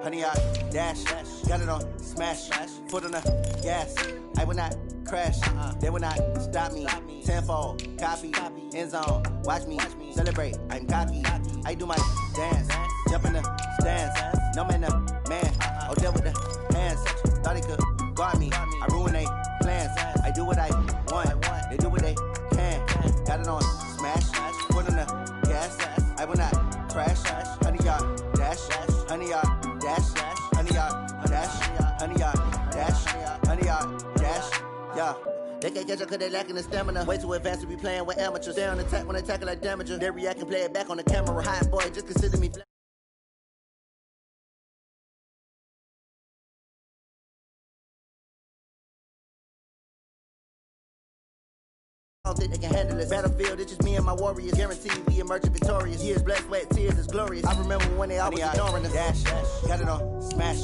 honey, I dash. Got it on smash, foot on the gas. I will not crash, they will not stop me. Tenfold, copy, end zone, watch me celebrate. I'm cocky, I do my dance, jump in the stands. No man, man, I'll deal with the hands. Thought he could guard me, I ruin they plans. I do what I want, they do what they can. Got it on smash, foot on the gas. I will not crash, honey, yard dash, honey, yard dash, honey, yard dash, honey, yard dash, honey, yard dash. Yeah. They can't catch up cause they lacking the stamina. Way too advanced to be playing with amateurs. They on attack when they tackle like damager. They react and play it back on the camera. Hot boy, just consider me I don't think they can handle this. Battlefield, it's just me and my warriors. Guaranteed we emerging victorious. Years, blood, sweat, tears, is glorious. I remember when they always ignoring us. Dash, got it on smash,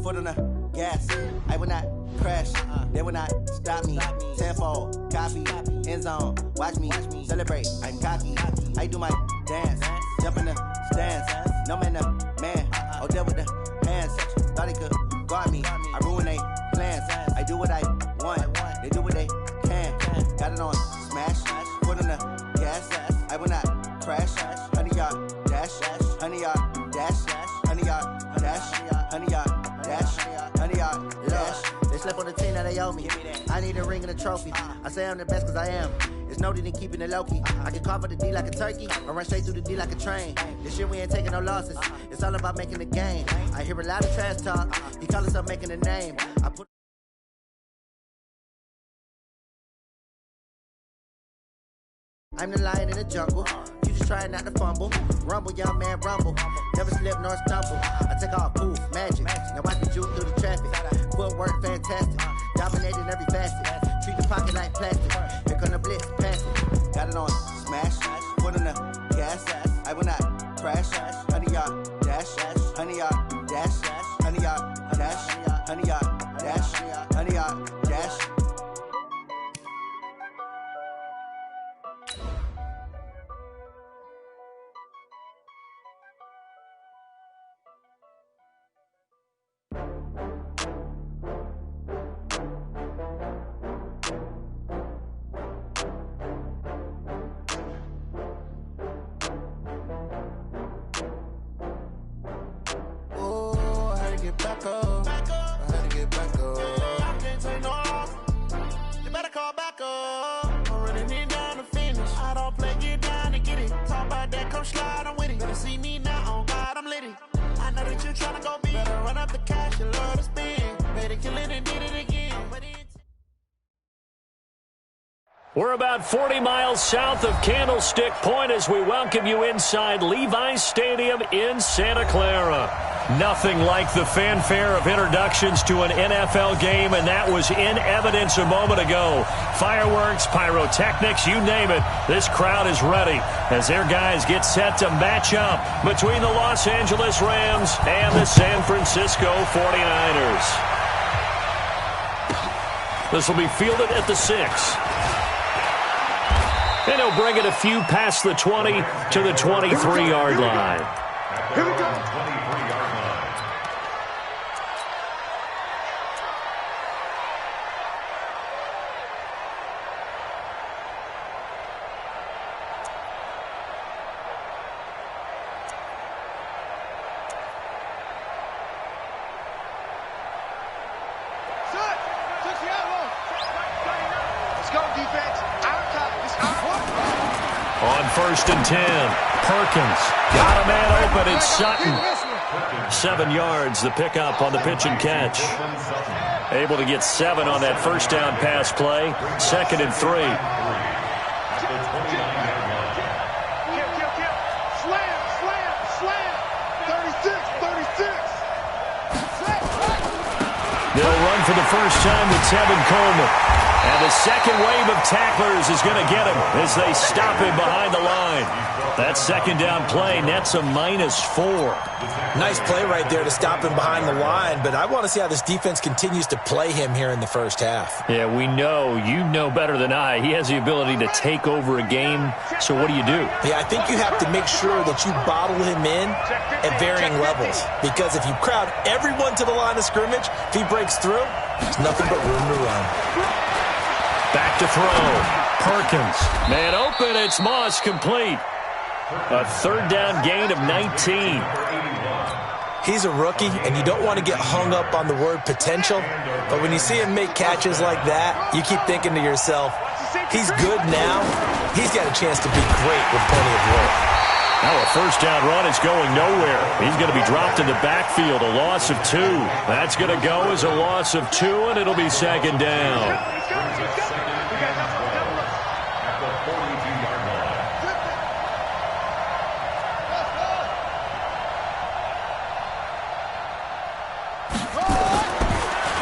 foot on the gas. I will not crash, they will not stop me. Tenfold, copy, end zone, watch me celebrate. I'm cocky, I do my dance, jump in the stands. No man, man, I'll deal with the hands. Thought he could guard me, I ruin they plans. I do what I want, they do what they can. Got it on smash, foot on the gas. I will not crash, honey, yard dash, honey, yard dash, honey, yard dash, honey, yard dash, honey, yard dash. They slept on the team that they owe me. I need a ring and a trophy. I say I'm the best cause I am. It's no need in keeping it low-key. I can cover the D like a turkey or run straight through the D like a train. This shit we ain't taking no losses. It's all about making the game. I hear a lot of trash talk. He call himself making a name. I'm the lion in the jungle. You just trying not to fumble. Rumble, young man, rumble. Never slip nor stumble. I take off, poof, magic. Now watch me juke through the traffic. Footwork, fantastic. Dominating every facet. Treat the pocket like plastic. Here come the blitz, pass it. Got it on smash, foot on the gas. I will not crash. Honey, yard dash, honey, yard dash, honey, yard dash, honey, yard dash, honey, yard dash. Back up. I had to get back up. I can't take no loss. You better call back up. I'm running it down to finish. I don't play, get down to get it. Talk about that, come slide, I'm with it. Better see me now, on God, I'm litty. I know that you tryna go big. Better run up the cash, you love to spend. Better kill it and did it again. We're about 40 miles south of Candlestick Point as we welcome you inside Levi's Stadium in Santa Clara. Nothing like the fanfare of introductions to an NFL game, and that was in evidence a moment ago. Fireworks, pyrotechnics, you name it. This crowd is ready as their guys get set to match up between the Los Angeles Rams and the San Francisco 49ers. This will be fielded at the 6. And he'll bring it a few past the 20 to the 23-yard line. Here we go. 23-yard line. Let's go, defense. On 1st and 10, Perkins got a man open. It's Sutton. 7 yards, the pickup on the pitch and catch. Able to get 7 on that first down pass play. 2nd and 3. Slam, slam, slam. 36. They'll run for the first time with Tevin Coleman. And the second wave of tacklers is going to get him as they stop him behind the line. That second down play nets a -4. Nice play right there to stop him behind the line, but I want to see how this defense continues to play him here in the first half. Yeah, we know. You know better than I. He has the ability to take over a game, so what do you do? Yeah, I think you have to make sure that you bottle him in at varying levels, because if you crowd everyone to the line of scrimmage, if he breaks through, there's nothing but room to run. Back to throw. Perkins. Man open. It's Moss complete. A third down gain of 19. He's a rookie, and you don't want to get hung up on the word potential, but when you see him make catches like that, you keep thinking to yourself, he's good now. He's got a chance to be great with plenty of work. Now a first down run is going nowhere. He's going to be dropped in the backfield, a loss of 2. That's going to go as a loss of 2, and it'll be second down.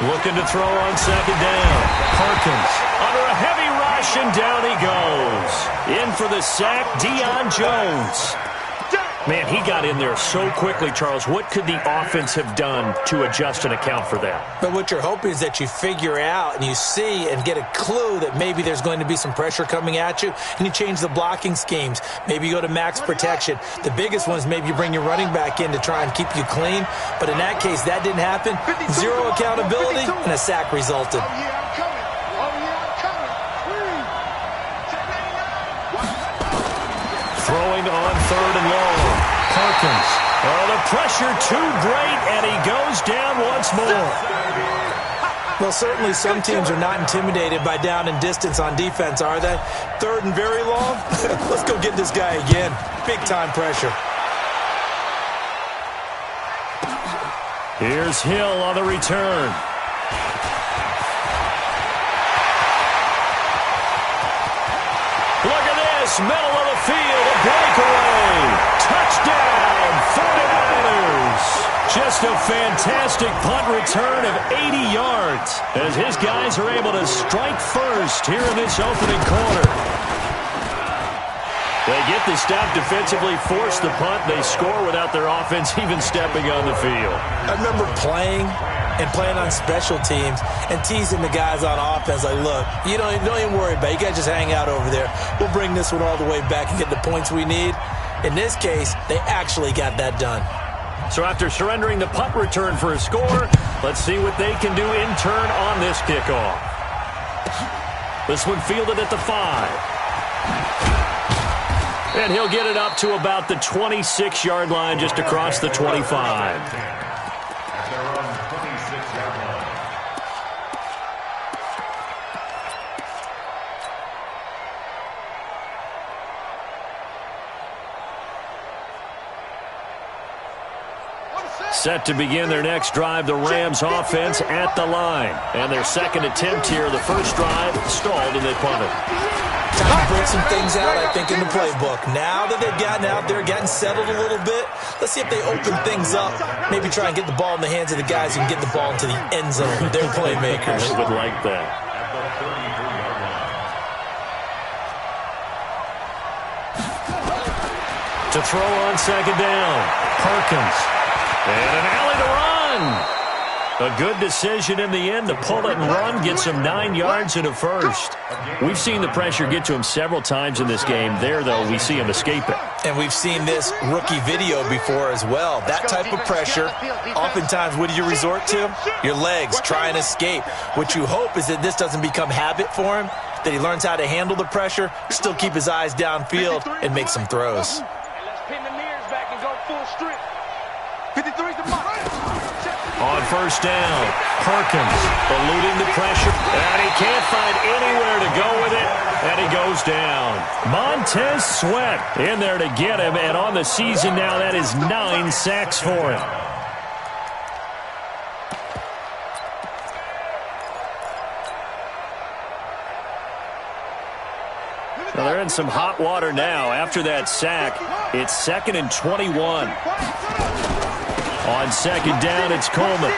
Looking to throw on second down. Perkins under a heavy rush, and down he goes. In for the sack, Deion Jones. Man, he got in there so quickly, Charles. What could the offense have done to adjust and account for that? But what you're hoping is that you figure out and you see and get a clue that maybe there's going to be some pressure coming at you, and you change the blocking schemes. Maybe you go to max protection. The biggest one is maybe you bring your running back in to try and keep you clean. But in that case, that didn't happen. Zero accountability, and a sack resulted. Throwing on third and long. Perkins. Oh, the pressure too great, and he goes down once more. Well, certainly some teams are not intimidated by down and distance on defense, are they? Third and very long? Let's go get this guy again. Big-time pressure. Here's Hill on the return. Look at this, middle of the field, a breakaway. Touchdown, 49ers. Just a fantastic punt return of 80 yards as his guys are able to strike first here in this opening quarter. They get the stop defensively, force the punt. They score without their offense even stepping on the field. I remember playing on special teams and teasing the guys on offense like, look, you don't even worry about it. You guys just hang out over there. We'll bring this one all the way back and get the points we need. In this case, they actually got that done. So after surrendering the punt return for a score, let's see what they can do in turn on this kickoff. This one fielded at the 5. And he'll get it up to about the 26-yard line, just across the 25. Set to begin their next drive, the Rams offense at the line. And their second attempt here, the first drive, stalled and they punted. Time to bring some things out, I think, in the playbook. Now that they've gotten out there, gotten settled a little bit, let's see if they open things up. Maybe try and get the ball in the hands of the guys who can get the ball into the end zone. They're playmakers. I would like that. To throw on second down, Perkins. And an alley to run. A good decision in the end to pull it and run, gets him 9 yards and a first. We've seen the pressure get to him several times in this game. There, though, we see him escape it. And we've seen this rookie video before as well. That type of pressure, oftentimes, what do you resort to? Your legs, try and escape. What you hope is that this doesn't become habit for him, that he learns how to handle the pressure, still keep his eyes downfield, and make some throws. Let's pin the mirrors back and go full strip. 53's the mark. On first down, Perkins eluding the pressure, and he can't find anywhere to go with it, and he goes down. Montez Sweat in there to get him, and on the season now, that is 9 sacks for him. Well, they're in some hot water now. After that sack, it's 2nd and 21. On second down, it's Coleman.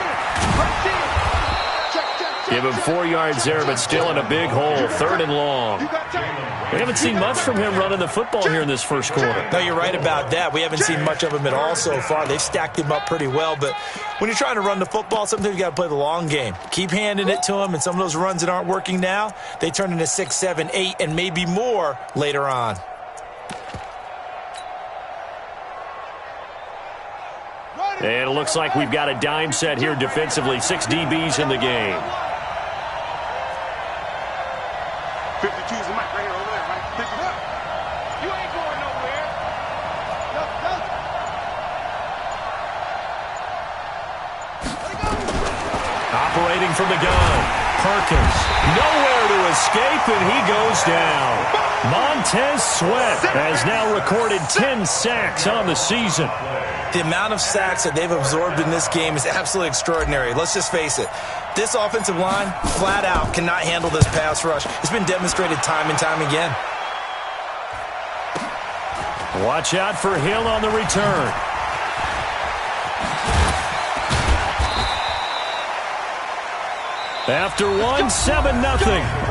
Give him 4 yards there, but still in a big hole. 3rd and long. We haven't seen much from him running the football here in this first quarter. No, you're right about that. We haven't seen much of him at all so far. They've stacked him up pretty well, but when you're trying to run the football, sometimes you got to play the long game. Keep handing it to him, and some of those runs that aren't working now, they turn into 6, 7, 8, and maybe more later on. And it looks like we've got a dime set here defensively. 6 DBs in the game. 52's the mic right here over there, right? 51. You ain't going nowhere. Operating from the gun. Perkins. Nowhere to escape, and he goes down. Montez Sweat has now recorded 10 sacks on the season. The amount of sacks that they've absorbed in this game is absolutely extraordinary. Let's just face it. This offensive line, flat out, cannot handle this pass rush. It's been demonstrated time and time again. Watch out for Hill on the return. After one, 7-0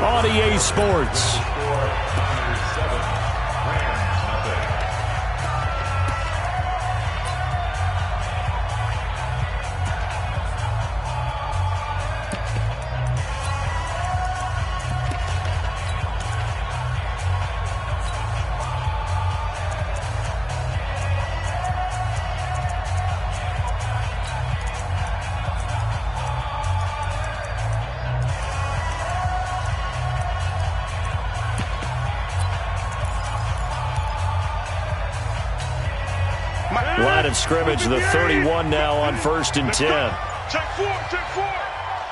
on EA Sports. Line of scrimmage, the 31 now on 1st and 10. Check 4, check 4.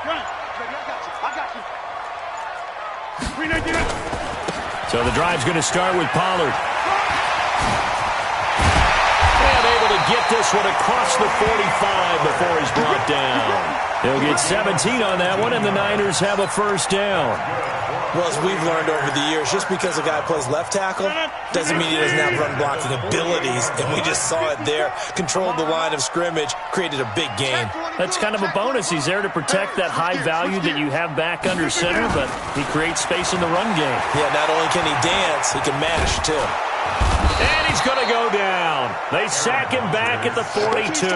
Run. Baby, I got you. 319. So the drive's going to start with Pollard. And able to get this one across the 45 before he's brought down. He'll get 17 on that one, and the Niners have a 1st down. Well, as we've learned over the years, just because a guy plays left tackle doesn't mean he doesn't have run blocking abilities, and we just saw it there. Controlled the line of scrimmage, created a big gain. That's kind of a bonus. He's there to protect that high value that you have back under center, but he creates space in the run game. Yeah, not only can he dance, he can mash, too. And he's going to go down. They sack him back at the 42.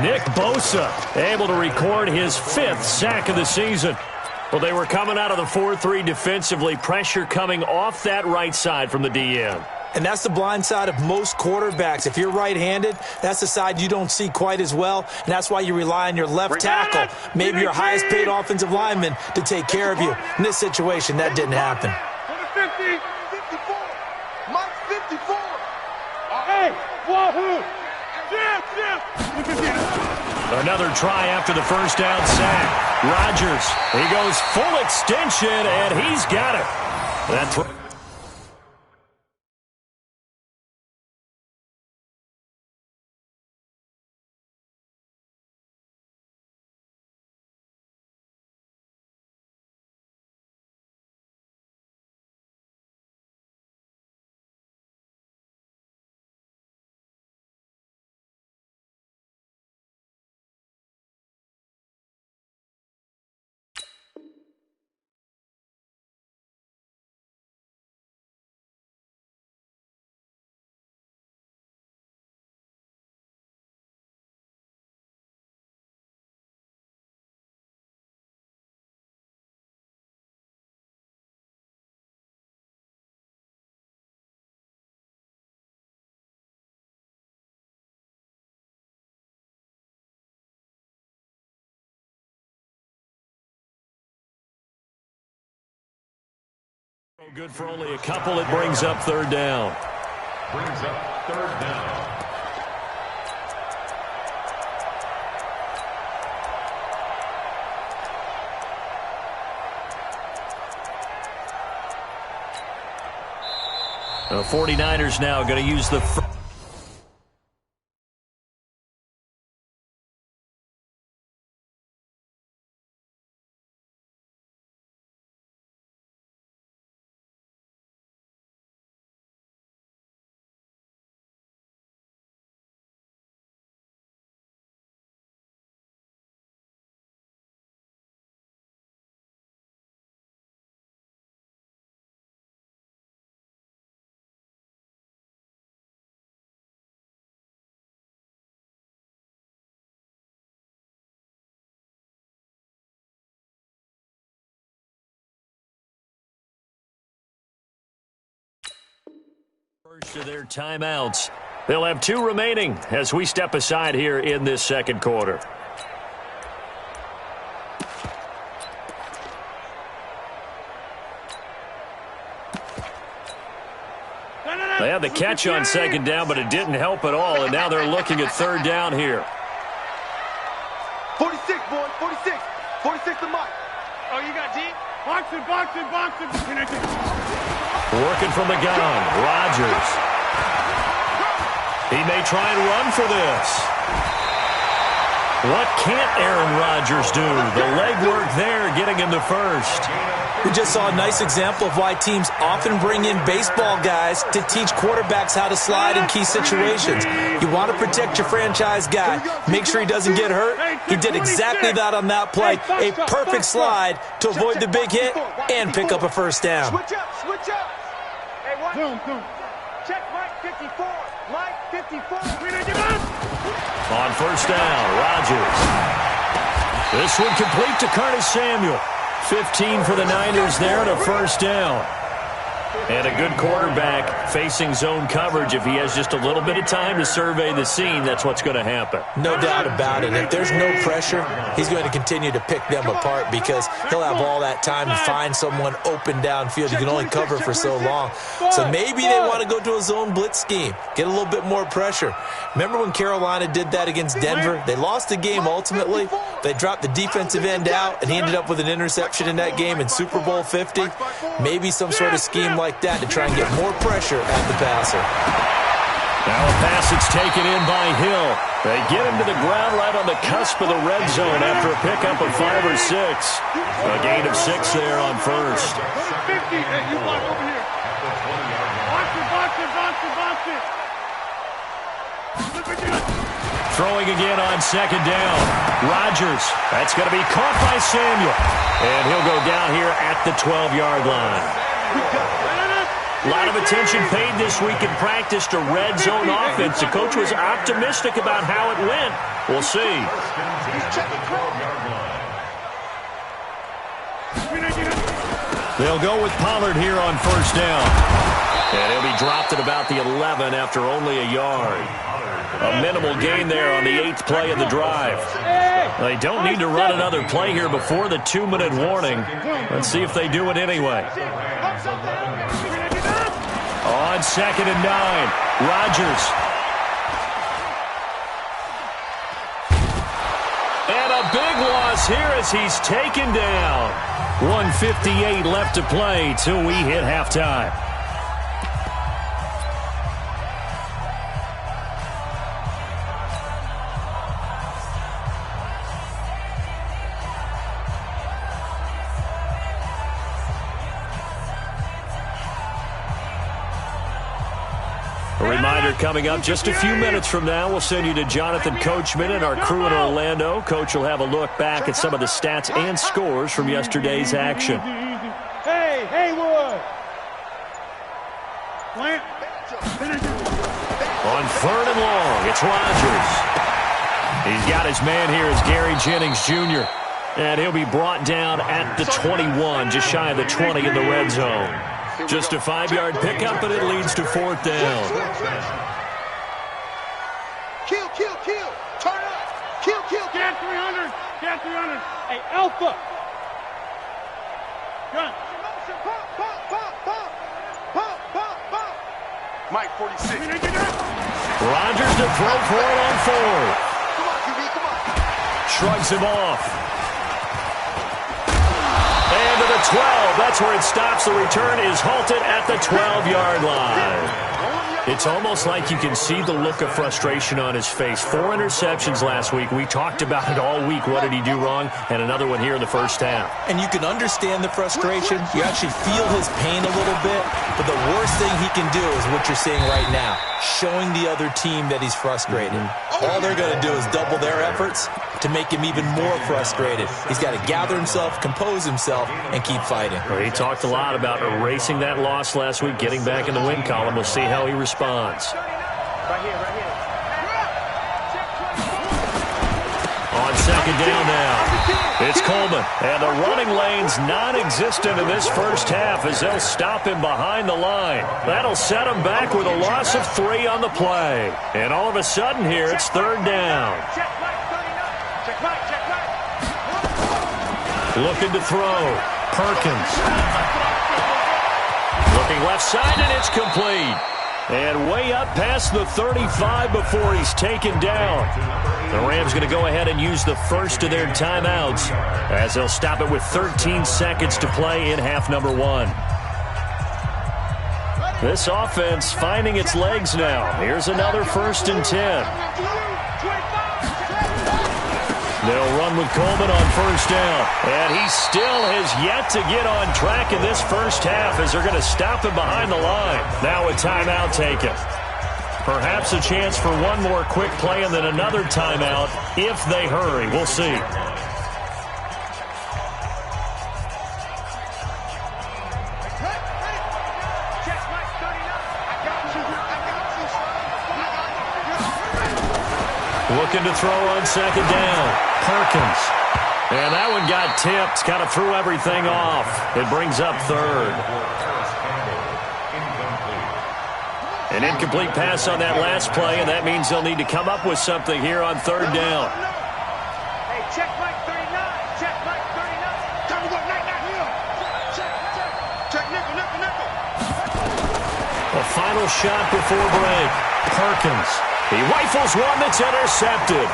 Nick Bosa able to record his 5th sack of the season. Well, they were coming out of the 4-3 defensively. Pressure coming off that right side from the DN. And that's the blind side of most quarterbacks. If you're right-handed, that's the side you don't see quite as well, and that's why you rely on your left tackle, maybe your highest-paid offensive lineman, to take care of you. In this situation, that didn't happen. 50, 54. Mike 54. Hey, wahoo. Yeah. Another try after the 1st down sack. Rodgers, he goes full extension, and he's got it. That's good for only a couple. It brings up 3rd down. Brings up 3rd down. The 49ers now going to use the First of their timeouts. They'll have 2 remaining as we step aside here in this second quarter. They had the catch on second down, but it didn't help at all, and now they're looking at third down here. 46, boy, 46. 46 to Mike. Oh, you got deep? Boxing. Working from the gun, Rodgers. He may try and run for this. What can't Aaron Rodgers do? The legwork there getting him the first. We just saw a nice example of why teams often bring in baseball guys to teach quarterbacks how to slide in key situations. You want to protect your franchise guy. Make sure he doesn't get hurt. He did exactly that on that play. A perfect slide to avoid the big hit and pick up a first down. Switch up. Hey, what? Zoom. Check Mike 54. Mike 54. On first down, Rodgers. This one complete to Curtis Samuel. 15 for the Niners there and a first down. And a good quarterback facing zone coverage. If he has just a little bit of time to survey the scene, that's what's going to happen. No doubt about it. If there's no pressure, he's going to continue to pick them apart because he'll have all that time to find someone open downfield. You can only cover for so long. So maybe they want to go to a zone blitz scheme, get a little bit more pressure. Remember when Carolina did that against Denver? They lost the game ultimately. They dropped the defensive end out, and he ended up with an interception in that game in Super Bowl 50. Maybe some sort of scheme like that to try and get more pressure at the passer. Now a pass that's taken in by Hill. They get him to the ground right on the cusp of the red zone after a pickup of 5 or 6. A gain of 6 there on first. 50. Hey, you block over here. Box it. Throwing again on second down. Rodgers. That's going to be caught by Samuel. And he'll go down here at the 12-yard line. A lot of attention paid this week in practice to red zone offense. The coach was optimistic about how it went. We'll see. They'll go with Pollard here on first down. And he'll be dropped at about the 11 after only a yard. A minimal gain there on the 8th play of the drive. They don't need to run another play here before the 2-minute warning. Let's see if they do it anyway. On 2nd and 9, Rodgers. And a big loss here as he's taken down. 1:58 left to play till we hit halftime. A reminder coming up just a few minutes from now, we'll send you to Jonathan Coachman and our crew in Orlando. Coach will have a look back at some of the stats and scores from yesterday's action. Hey, Haywood. On 3rd and long, it's Rodgers. He's got his man here as Gary Jennings Jr. And he'll be brought down at the 21, just shy of the 20 in the red zone. Just a 5-yard pickup, and it leads to 4th down. Kill. Turn up. Kill. Cat 300. Hey, Alpha. Gun. Pump. Mike 46. Rodgers to throw for it on 4th. Come on, QB, come on. Shrugs him off. And to the 12. That's where it stops. The return is halted at the 12-yard line. It's almost like you can see the look of frustration on his face. 4 interceptions last week. We talked about it all week. What did he do wrong? And another one here in the first half. And you can understand the frustration. You actually feel his pain a little bit. But the worst thing he can do is what you're seeing right now, showing the other team that he's frustrated. All they're going to do is double their efforts to make him even more frustrated. He's got to gather himself, compose himself, and keep fighting. Well, he talked a lot about erasing that loss last week, getting back in the win column. We'll see how he responds. Right here. On second down now. It's Coleman, and the running lane's non-existent in this first half as they'll stop him behind the line. That'll set him back with a loss of 3 on the play. And all of a sudden here, it's third down. Looking to throw. Perkins. Looking left side, and it's complete. And way up past the 35 before he's taken down. The Rams going to go ahead and use the first of their timeouts as they'll stop it with 13 seconds to play in half number 1. This offense finding its legs now. Here's another 1st and 10. They'll run with Coleman on first down. And he still has yet to get on track in this first half as they're going to stop him behind the line. Now a timeout taken. Perhaps a chance for one more quick play and then another timeout if they hurry. We'll see. Looking to throw on second down. Perkins. And that one got tipped. Kind of threw everything off. It brings up third. An incomplete pass on that last play, and that means they'll need to come up with something here on third down. Hey, check Mike 39. Check Mike 39. Time to go night here. Check nickel. A final shot before break. Perkins. He rifles one that's intercepted.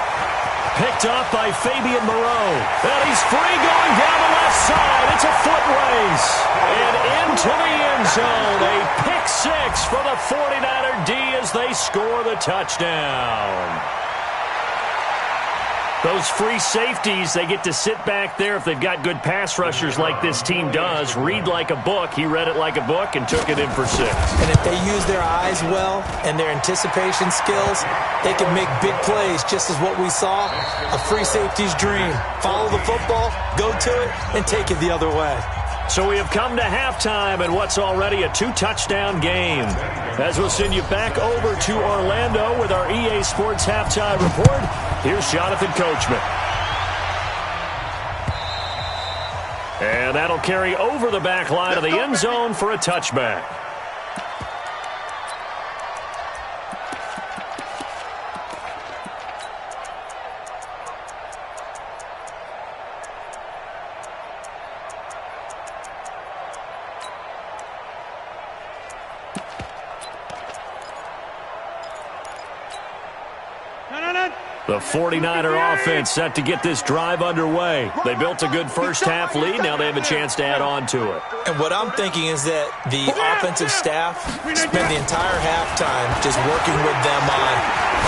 Picked off by Fabian Moreau. And he's free going down the left side. It's a foot race. And into the end zone. A pick 6 for the 49er D as they score the touchdown. Those free safeties, they get to sit back there if they've got good pass rushers like this team does. Read like a book. He read it like a book and took it in for 6. And if they use their eyes well and their anticipation skills, they can make big plays, just as what we saw. A free safety's dream. Follow the football, go to it, and take it the other way. So we have come to halftime in what's already a 2-touchdown game. As we'll send you back over to Orlando with our EA Sports Halftime Report, here's Jonathan Coachman. And that'll carry over the back line of the end zone for a touchback. The 49er offense set to get this drive underway. They built a good first half lead. Now they have a chance to add on to it. And what I'm thinking is that the offensive staff spend the entire halftime just working with them on,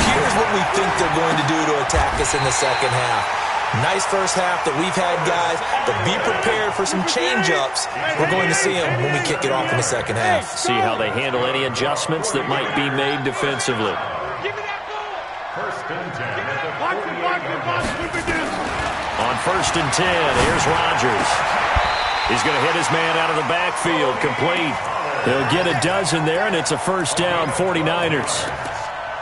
here's what we think they're going to do to attack us in the second half. Nice first half that we've had, guys, but be prepared for some change-ups. We're going to see them when we kick it off in the second half. See how they handle any adjustments that might be made defensively. First and 10 at the 48-yard line. On first and 10, here's Rodgers. He's going to hit his man out of the backfield, complete. He'll get a dozen there, and it's a first down, 49ers.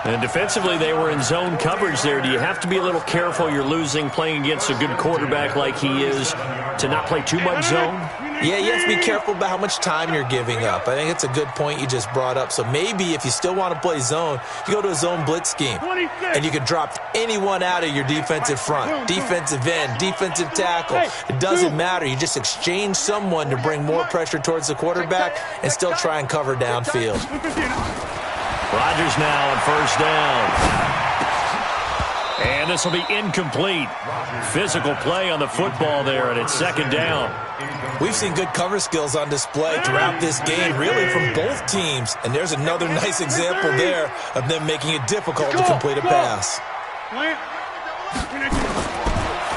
And defensively, they were in zone coverage there. Do you have to be a little careful? You're losing, playing against a good quarterback like he is, to not play too much zone? Yeah, you have to be careful about how much time you're giving up. I think it's a good point you just brought up. So maybe if you still want to play zone, you go to a zone blitz scheme. And you can drop anyone out of your defensive front, defensive end, defensive tackle. It doesn't matter. You just exchange someone to bring more pressure towards the quarterback and still try and cover downfield. Rodgers now on first down. And this will be incomplete. Physical play on the football there, and it's second down. We've seen good cover skills on display throughout this game, really from both teams. And there's another nice example there of them making it difficult to complete a pass.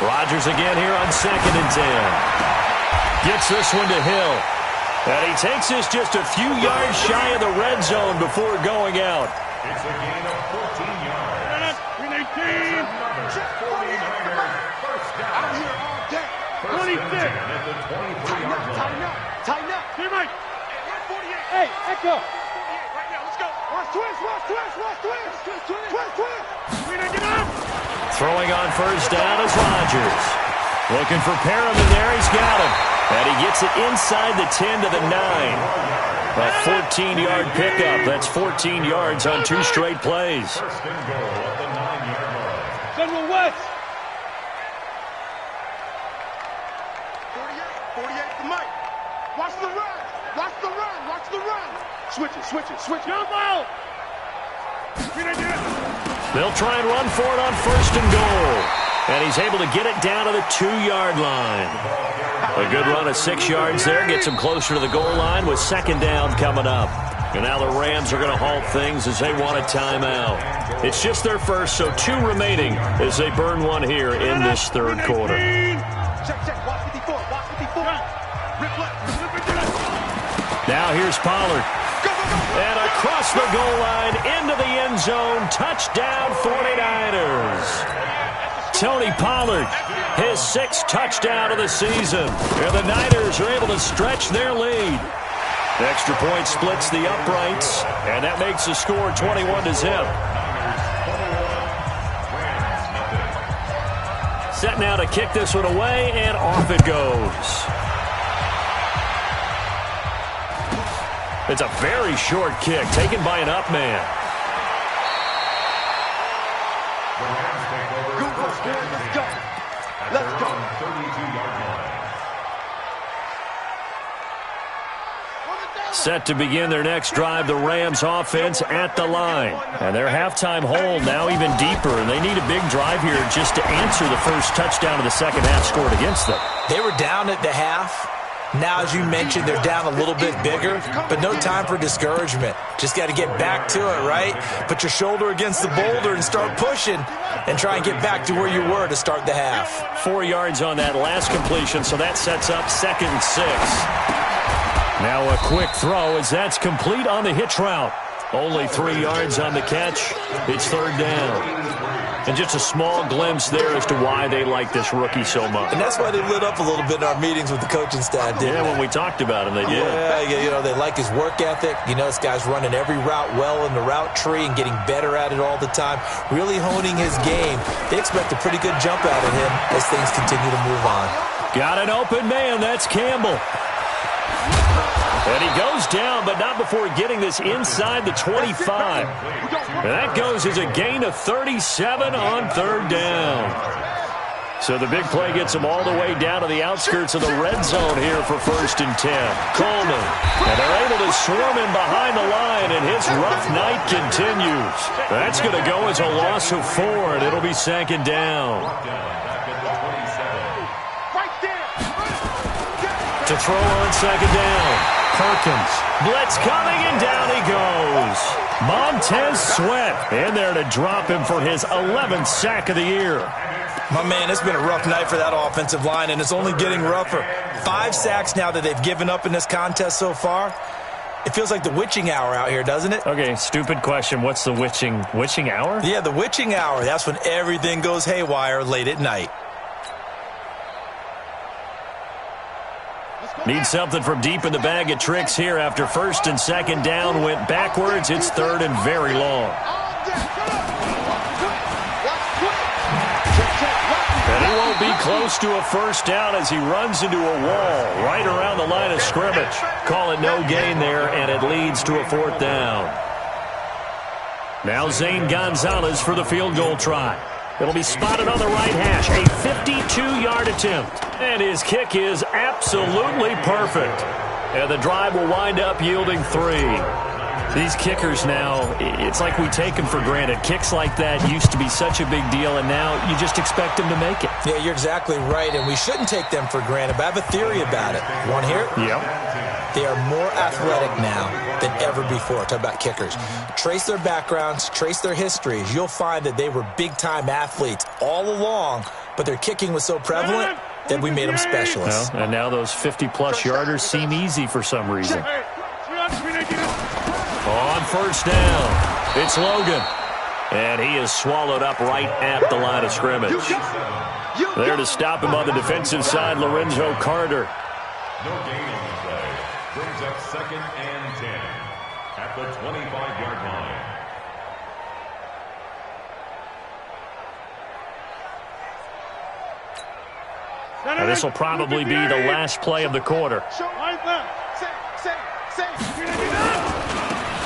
Rodgers again here on second and 10. Gets this one to Hill. And he takes this just a few yards shy of the red zone before going out. It's a gain of 14 yards. 26. At the 23-yard line. Tighten up. Hey, Mike. Hey, Echo. Right now, let's go. Watch twist. We didn't get up. Throwing on first down is Rodgers. Looking for Perriman there. He's got him. And he gets it inside the 10 to the 9. A 14-yard pickup. That's 14 yards on 2 straight plays. First and goal at the 9-yard line. Central West. 48 to Mike. Watch the run. Watch the run. Watch the run. Switch it, switch it, switch it. Jump out. They'll try and run for it on first and goal. And he's able to get it down to the 2-yard line. A good run of 6 yards there. Gets him closer to the goal line with second down coming up. And now the Rams are going to halt things as they want a timeout. It's just their first, so 2 remaining as they burn one here in this third quarter. Check, check. Watch 54. Watch 54. Rip left. Now here's Pollard. Go, go, go. And across the goal line into the end zone. Touchdown 49ers. Tony Pollard, his 6th touchdown of the season. And the Niners are able to stretch their lead. The extra point splits the uprights, and that makes the score 21-0. Set now to kick this one away, and off it goes. It's a very short kick, taken by an up man. Let's go. Let's go. 32-yard line. Set to begin their next drive, the Rams offense at the line. And their halftime hole now even deeper, and they need a big drive here just to answer the first touchdown of the second half scored against them. They were down at the half. Now, as you mentioned, they're down a little bit bigger, but no time for discouragement. Just got to get back to it, right? Put your shoulder against the boulder and start pushing and try and get back to where you were to start the half. 4 yards on that last completion, so that sets up 2nd and 6. Now a quick throw as that's complete on the hitch route. Only 3 yards on the catch. It's 3rd down. And just a small glimpse there as to why they like this rookie so much. And that's why they lit up a little bit in our meetings with the coaching staff, didn't they? When we talked about him, they did. Yeah, you know, they like his work ethic. You know, this guy's running every route well in the route tree and getting better at it all the time, really honing his game. They expect a pretty good jump out of him as things continue to move on. Got an open man. That's Campbell. And he goes down, but not before getting this inside the 25. And that goes as a gain of 37 on 3rd down. So the big play gets them all the way down to the outskirts of the red zone here for 1st and 10. Coleman. And they're able to swarm him behind the line, and his rough night continues. That's going to go as a loss of 4, and it'll be 2nd down. To throw on 2nd down. Perkins. Blitz coming, and down he goes. Montez Sweat in there to drop him for his 11th sack of the year. My man, it's been a rough night for that offensive line, and it's only getting rougher. 5 sacks now that they've given up in this contest so far. It feels like the witching hour out here, doesn't it? Okay, stupid question. What's the witching hour? Yeah, the witching hour. That's when everything goes haywire late at night. Need something from deep in the bag of tricks here after 1st and 2nd down went backwards. It's 3rd and very long. And he won't be close to a 1st down as he runs into a wall right around the line of scrimmage. Call it no gain there, and it leads to a 4th down. Now Zane Gonzalez for the field goal try. It'll be spotted on the right hash. A 52-yard attempt. And his kick is absolutely perfect. And the drive will wind up yielding 3. These kickers now, it's like we take them for granted. Kicks like that used to be such a big deal, and now you just expect them to make it. Yeah, you're exactly right, and we shouldn't take them for granted, but I have a theory about it. You want to hear it? Yep. They are more athletic now than ever before. Talk about kickers. Trace their backgrounds, trace their histories. You'll find that they were big-time athletes all along, but their kicking was so prevalent that we made them specialists. Well, and now those 50-plus yarders seem easy for some reason. On 1st down, it's Logan. And he is swallowed up right at the line of scrimmage. There to stop him on the defensive side, Lorenzo Carter. No gain on the play. Brings up 2nd and 10 at the 25-yard line. And this will probably be the last play of the quarter.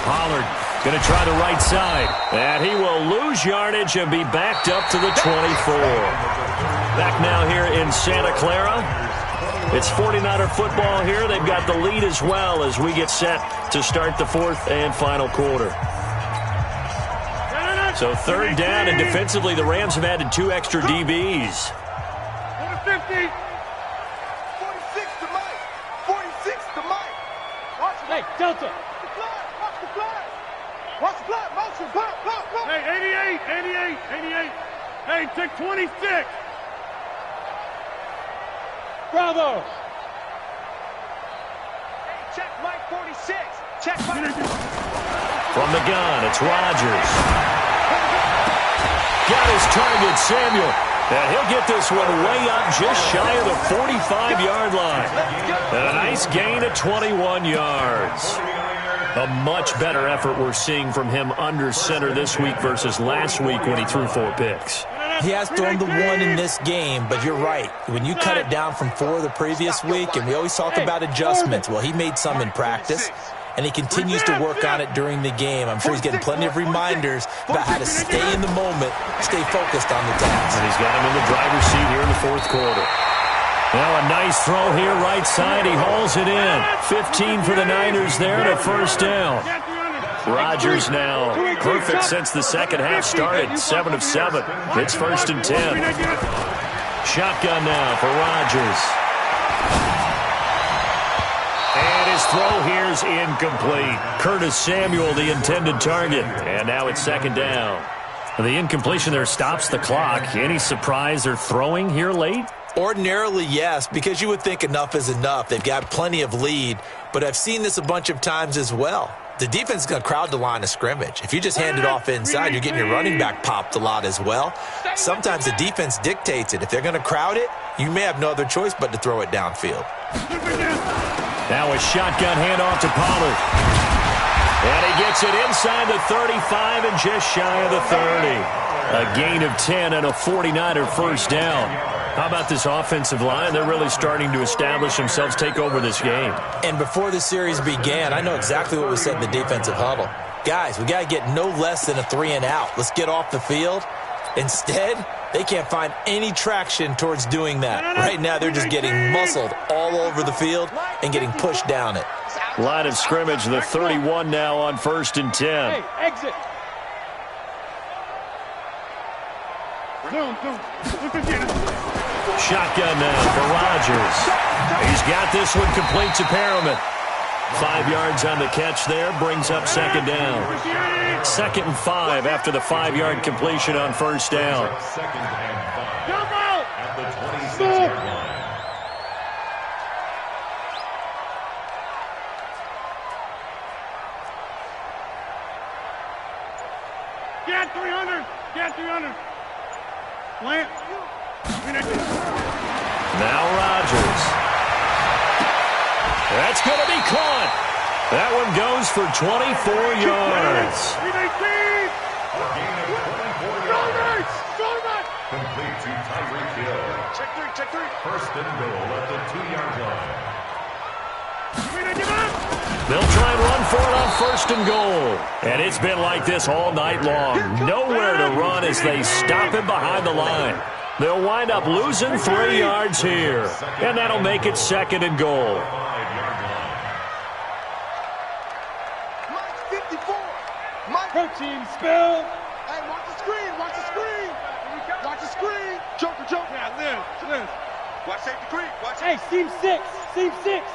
Pollard going to try the right side. And he will lose yardage and be backed up to the 24. Back now here in Santa Clara. It's 49er football here. They've got the lead as well as we get set to start the fourth and final quarter. So third down, and defensively the Rams have added 2 extra DBs. 50. 46 to Mike. 46 to Mike. Hey, Delta. Watch the flag. Watch the flag. Motion. Pop. Hey, 88. Hey, take 26. Bravo. Hey, check Mike 46. Check Mike. From the gun, it's Rodgers. Got his target, Samuel. And he'll get this one way up just shy of the 45-yard line. And a nice gain of 21 yards. A much better effort we're seeing from him under center this week versus last week when he threw 4 picks. He has thrown the 1 in this game, but you're right. When you cut it down from 4 the previous week, and we always talk about adjustments, well, he made some in practice, and he continues to work on it during the game. I'm sure he's getting plenty of reminders about how to stay in the moment, stay focused on the task. And he's got him in the driver's seat here in the fourth quarter. Now a nice throw here right side. He hauls it in. 15 for the Niners there and a first down. Rodgers now perfect since the second half started. 7 of 7. It's 1st and 10. Shotgun now for Rodgers. And his throw here's incomplete. Curtis Samuel, the intended target. And now it's 2nd down. The incompletion there stops the clock. Any surprise they're throwing here late? Ordinarily, yes, because you would think enough is enough. They've got plenty of lead, but I've seen this a bunch of times as well. The defense is going to crowd the line of scrimmage. If you just hand it off inside, you're getting your running back popped a lot as well. Sometimes the defense dictates it. If they're going to crowd it, you may have no other choice but to throw it downfield. Now a shotgun handoff to Pollard. And he gets it inside the 35 and just shy of the 30. A gain of 10 and a 49er first down. How about this offensive line? They're really starting to establish themselves, take over this game. And before the series began, I know exactly what was said in the defensive huddle. Guys, we got to get no less than a 3 and out. Let's get off the field. Instead, they can't find any traction towards doing that. Right now, they're just getting muscled all over the field and getting pushed down it. Line of scrimmage, the 31 now on 1st and 10. Hey, exit. Shotgun now for Rodgers. He's got this one complete to Perriman. 5 yards on the catch there, brings up 2nd down. 2nd and 5 after the 5-yard completion on 1st down. At the 26-yard line. Get 300. Get 300. Plant. Now Rodgers. That's going to be caught. That one goes for 24 yards. Complete to Tyreek Hill. Check 3. 1st and goal at the 2-yard line. They'll try and run for it on 1st and goal. And it's been like this all night long. Nowhere to run as they stop him behind the line. They'll wind up losing 3 yards here. And that'll make it 2nd and goal. 5-yard line. Mike 54. Mike. Protein spill. Hey, watch the screen. Watch the screen. Watch the screen. Joker. Yeah, Liz. Watch safety creep. Watch. Hey, seam 6. Seam 6.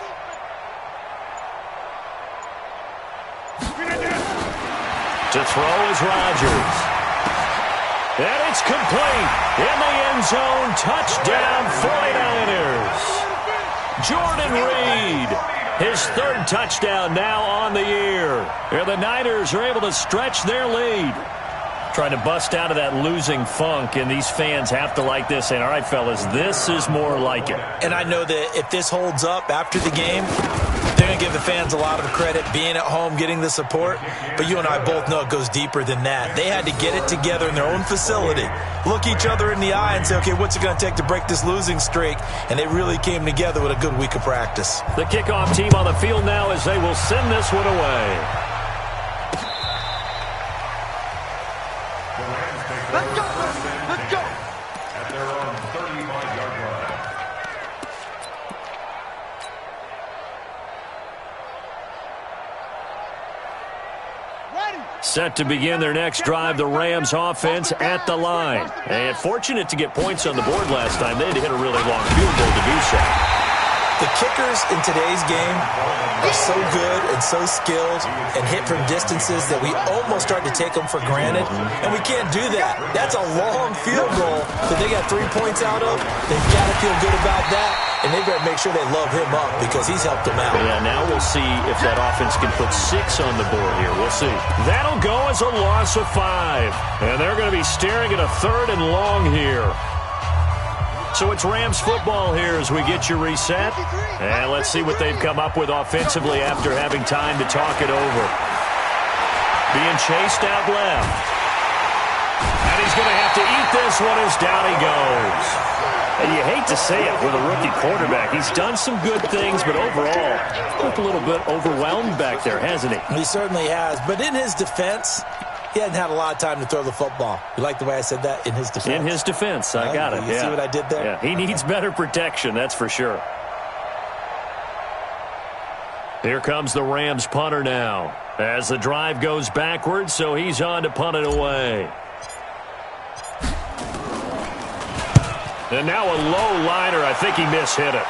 To throw is Rodgers. And it's complete. In the end zone. Touchdown 49ers. Jordan Reed. His 3rd touchdown now on the year. And the Niners are able to stretch their lead. Trying to bust out of that losing funk, and these fans have to like this. And all right, fellas, this is more like it. And I know that if this holds up after the game, they're They're going to give the fans a lot of credit, being at home, getting the support. But you and I both know it goes deeper than that. They had to get it together in their own facility, look each other in the eye and say, okay, what's it going to take to break this losing streak? And they really came together with a good week of practice. The kickoff team on the field now as they will send this one away. Let's go, let's go. At their own 35-yard line. Set to begin their next drive, the Rams offense at the line. And fortunate to get points on the board last time. They had to hit a really long field goal to do so. The kickers in today's game are so good and so skilled and hit from distances that we almost start to take them for granted, and we can't do that. That's a long field goal that they got 3 points out of. They've got to feel good about that, and they've got to make sure they love him up because he's helped them out. Yeah, now we'll see if that offense can put 6 on the board here. We'll see. That'll go as a loss of 5, and they're going to be staring at a 3rd and long here. So it's Rams football here as we get you reset. And let's see what they've come up with offensively after having time to talk it over. Being chased out left. And he's going to have to eat this one as down he goes. And you hate to say it with a rookie quarterback. He's done some good things, but overall, looked a little bit overwhelmed back there, hasn't he? He certainly has. But in his defense, he hadn't had a lot of time to throw the football. You like the way I said that? In his defense. In his defense. I got it. You see what I did there? Yeah, he needs better protection, that's for sure. Here comes the Rams punter now. As the drive goes backwards, so he's on to punt it away. And now a low liner. I think he mishit it.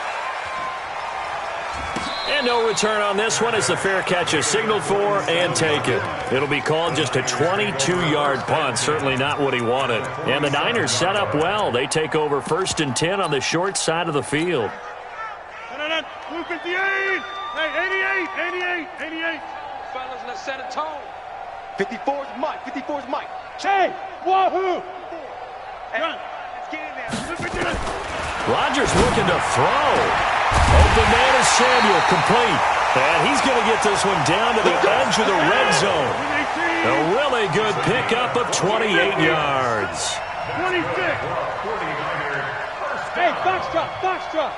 And no return on this one as the fair catch is signaled for and taken. It'll be called just a 22-yard punt. Certainly not what he wanted. And the Niners set up well. They take over 1st and 10 on the short side of the field. 258. Hey, 88. Fellas, let's set a tone. 54's Mike. 54's Mike. Hey, wahoo. Run. Let's get in there. Rodgers looking to throw. Open man is Samuel, complete. And he's going to get this one down to the edge of the red zone. A really good pickup of 28 yards. 26. Hey, Foxtrot.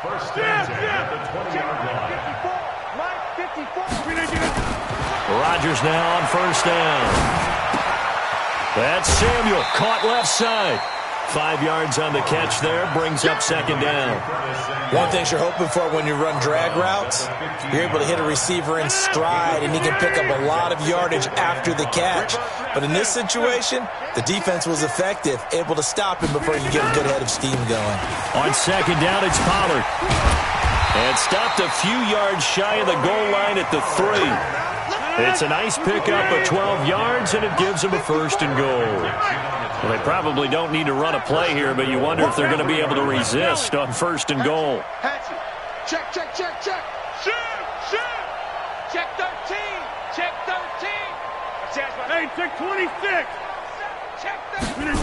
First and 10 at the 20-yard line. 54. Mike, 54. Rodgers now on 1st down. That's Samuel, caught left side. 5 yards on the catch there, brings up 2nd down. One thing you're hoping for when you run drag routes, you're able to hit a receiver in stride, and he can pick up a lot of yardage after the catch. But in this situation, the defense was effective, able to stop him before he could get a good head of steam going. On 2nd down, it's Pollard. And stopped a few yards shy of the goal line at the 3. It's a nice pickup of 12 yards, and it gives him a 1st and goal. Well, they probably don't need to run a play here, but you wonder if they're going to be able to resist on 1st and goal. Check. Shoot. Check 13. Hey, check 26. Check 13.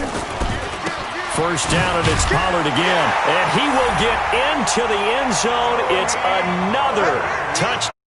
1st down, and it's Pollard again. And he will get into the end zone. It's another touchdown.